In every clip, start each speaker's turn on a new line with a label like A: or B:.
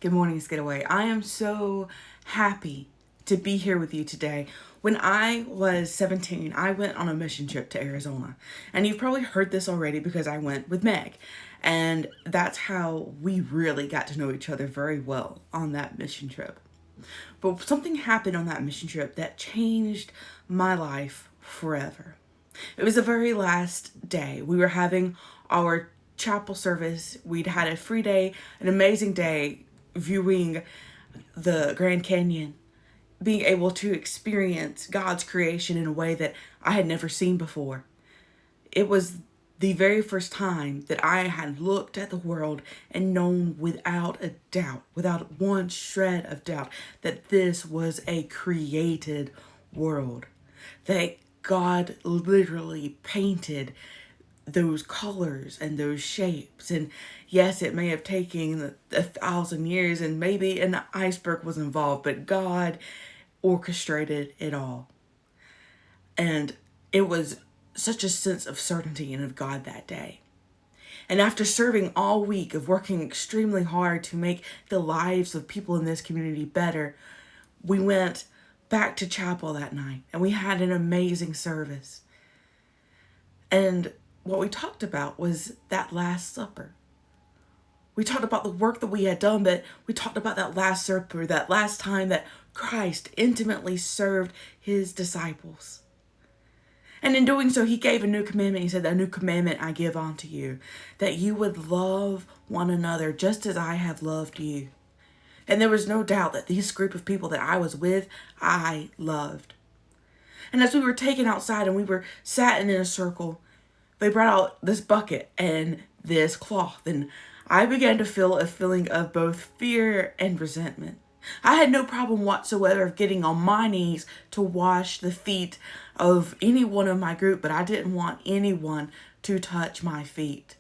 A: Good morning, Skidaway. I am so happy to be here with you today. When I was 17, I went on a mission trip to Arizona. And you've probably heard this already because I went with Meg. And that's how we really got to know each other very well on that mission trip. But something happened on that mission trip that changed my life forever. It was the very last day. We were having our chapel service. We'd had a free day, an amazing day, viewing the Grand Canyon, being able to experience God's creation in a way that I had never seen before. It was the very first time that I had looked at the world and known without a doubt, without one shred of doubt, that this was a created world. That God literally painted those colors and those shapes. And yes, it may have taken 1,000 years and maybe an iceberg was involved, but God orchestrated it all. And it was such a sense of certainty and of God that day. And after serving all week of working extremely hard to make the lives of people in this community better, we went back to chapel that night and we had an amazing service. And what we talked about was that Last Supper. We talked about the work that we had done, but we talked about that Last Supper, that last time that Christ intimately served his disciples. And in doing so, he gave a new commandment. He said, "A new commandment I give unto you, that you would love one another just as I have loved you." And there was no doubt that this group of people that I was with, I loved. And as we were taken outside and we were sat in a circle, they brought out this bucket and this cloth, and I began to feel a feeling of both fear and resentment. I had no problem whatsoever of getting on my knees to wash the feet of anyone in my group, but I didn't want anyone to touch my feet.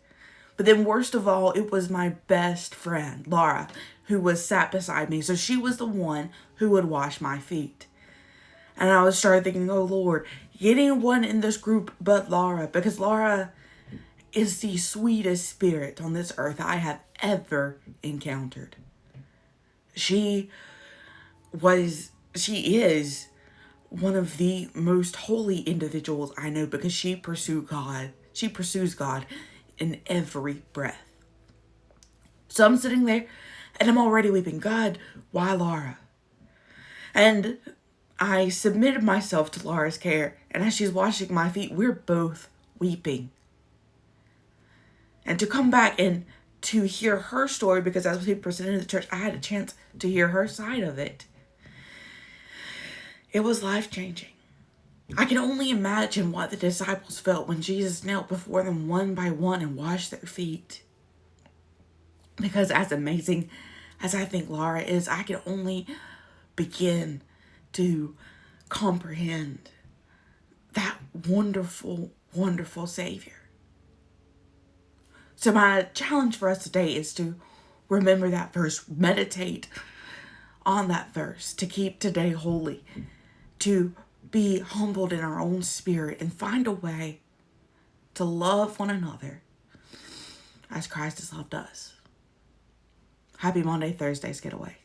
A: But then worst of all, it was my best friend, Laura, who was sat beside me. So she was the one who would wash my feet. And I was started thinking, oh Lord, getting one in this group but Laura, because Laura is the sweetest spirit on this earth I have ever encountered. She is one of the most holy individuals I know because she pursues God. She pursues God in every breath. So I'm sitting there and I'm already weeping. God, why Laura? And I submitted myself to Laura's care, and as she's washing my feet, we're both weeping. And to come back and to hear her story, because as we presented in the church, I had a chance to hear her side of it. It was life-changing. I can only imagine what the disciples felt when Jesus knelt before them one by one and washed their feet. Because as amazing as I think Laura is, I can only begin to comprehend that wonderful, wonderful Savior. So my challenge for us today is to remember that verse, meditate on that verse, to keep today holy, to be humbled in our own spirit and find a way to love one another as Christ has loved us. Happy Maundy Thursday, Skidaway.